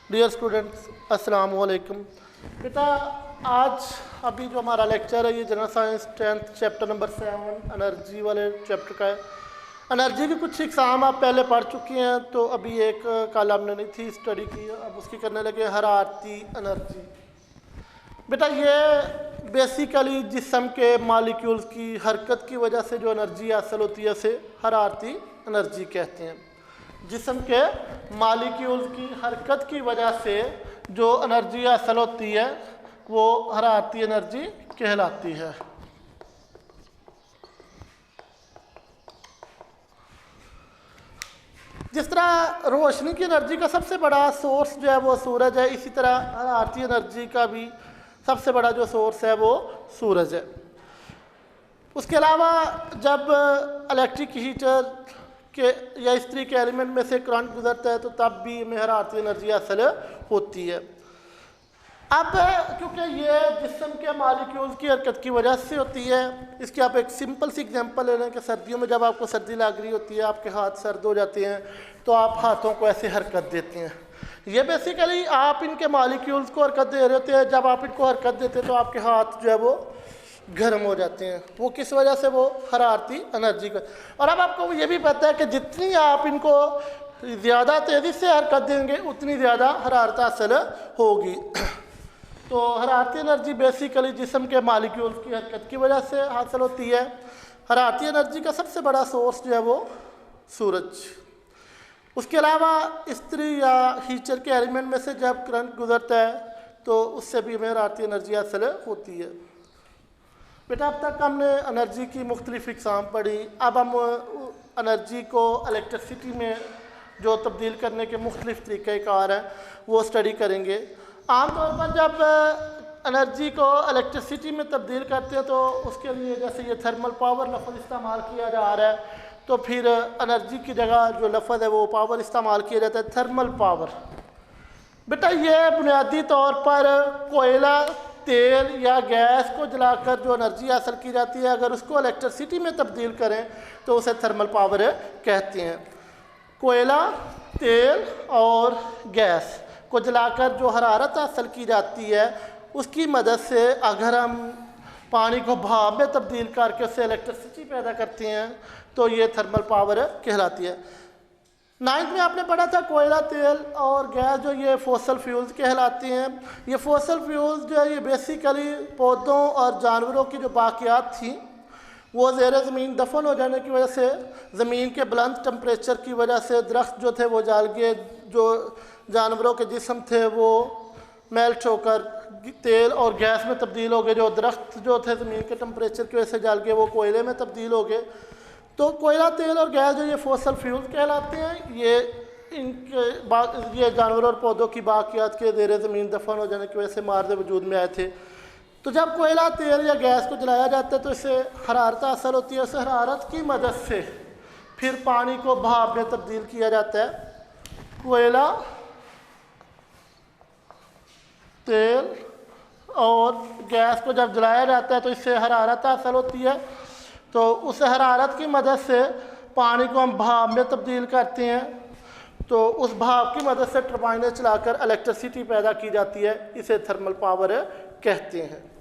Dear students, अस्सलाम वालेकुम। बेटा, आज अभी जो हमारा लेक्चर है ये general science 10th chapter number 7 energy वाले चैप्टर का है। एनर्जी की कुछ एग्ज़ाम आप पहले पढ़ चुकी हैं, तो अभी एक कल हमने नहीं थी स्टडी की, अब उसकी करने लगे हरारती एनर्जी। बेटा, ये बेसिकली जिस्म के मालिक्यूल्स की हरकत की वजह से जो एनर्जी हासिल होती है उसे हरारती एनर्जी कहते हैं। जिस्म के मालिक्यूल्स की हरकत की वजह से जो एनर्जी हासिल होती है वो हरारती एनर्जी कहलाती है। जिस तरह रोशनी की एनर्जी का सबसे बड़ा सोर्स जो है वो सूरज है, इसी तरह हरारती एनर्जी का भी सबसे बड़ा जो सोर्स है वो सूरज है। उसके अलावा जब इलेक्ट्रिक हीटर के या इस्त्री के एलिमेंट में से करंट गुजरता है तो तब भी हमें हरारती एनर्जी हासिल होती है। अब क्योंकि ये जिस्म के मालिक्यूल्स की हरकत की वजह से होती है, इसकी आप एक सिंपल सी एग्जांपल ले लें कि सर्दियों में जब आपको सर्दी लग रही होती है, आपके हाथ सर्द हो जाते हैं, तो आप हाथों को ऐसे हरकत देते हैं। ये बेसिकली आप इनके मालिक्यूल्स को हरकत दे रहे होते हैं। जब आप इनको हरकत देते हैं तो आपके हाथ जो है वो गर्म हो जाते हैं। वो किस वजह से? वो हरारती एनर्जी का। और अब आपको ये भी पता है कि जितनी आप इनको ज़्यादा तेज़ी से हरकत देंगे उतनी ज़्यादा हरारत हासिल होगी। तो हरारती एनर्जी बेसिकली जिस्म के मालिक्यूल्स की हरकत की वजह से हासिल होती है। हरारती एनर्जी का सबसे बड़ा सोर्स जो है वो सूरज। उसके अलावा इस्त्री या हीटर के एलिमेंट में से जब करंट गुजरता है तो उससे भी हमें हरारती एनर्जी हासिल होती है। बेटा, अब तक हमने एनर्जी की मुख्तलिफ इकसाम पढ़ी। अब हम एनर्जी को इलेक्ट्रिसिटी में जो तब्दील करने के मुख्तलिफ तरीक़ेकार हैं वो स्टडी करेंगे। आमतौर पर जब एनर्जी को इलेक्ट्रिसिटी में तब्दील करते हैं तो उसके लिए जैसे ये थर्मल पावर लफ्ज़ इस्तेमाल किया जा रहा है, तो फिर एनर्जी की जगह जो लफ्ज़ है वो पावर इस्तेमाल किया जाता है, थर्मल पावर। बेटा, ये बुनियादी तौर पर कोयला, तेल या गैस को जलाकर जो एनर्जी हासिल की जाती है, अगर उसको इलेक्ट्रिसिटी में तब्दील करें तो उसे थर्मल पावर कहते हैं। कोयला, तेल और गैस को जलाकर जो हरारत हासिल की जाती है उसकी मदद से अगर हम पानी को भाप में तब्दील करके उससे इलेक्ट्रिसिटी पैदा करते हैं तो ये थर्मल पावर कहलाती है। 9th में आपने पढ़ा था कोयला, तेल और गैस जो ये फॉसल फ्यूल्स कहलाती हैं। ये फॉसल फ्यूल्स जो है ये बेसिकली पौधों और जानवरों की जो बाकियात थी वो ज़ेर ज़मीन दफन हो जाने की वजह से, ज़मीन के बुलंद टेम्परेचर की वजह से दरख्त जो थे वो जल गए, जो जानवरों के जिस्म थे वो मेल्ट होकर तेल और गैस में तब्दील हो गए, जो दरख्त जो थे ज़मीन के टेम्परेचर की वजह से जल गए वो कोयले में तब्दील हो गए। तो कोयला, तेल और गैस जो ये फॉसल फ्यूल्स कहलाते हैं, ये जानवरों और पौधों की बाकियात के ज़ेर ज़मीन दफन हो जाने की वजह से मार्ज़ वजूद में आए थे। तो जब कोयला, तेल या गैस को जलाया जाता है तो इससे हरारत हासिल होती है। उस हरारत की मदद से फिर पानी को भाप में तब्दील किया जाता है। कोयला, तेल और गैस को जब जलाया जाता है तो इससे हरारत हासिल होती है। तो उस हरारत की मदद से पानी को हम भाप में तब्दील करते हैं, तो उस भाप की मदद से टरबाइनें चलाकर इलेक्ट्रिसिटी पैदा की जाती है। इसे थर्मल पावर कहते हैं।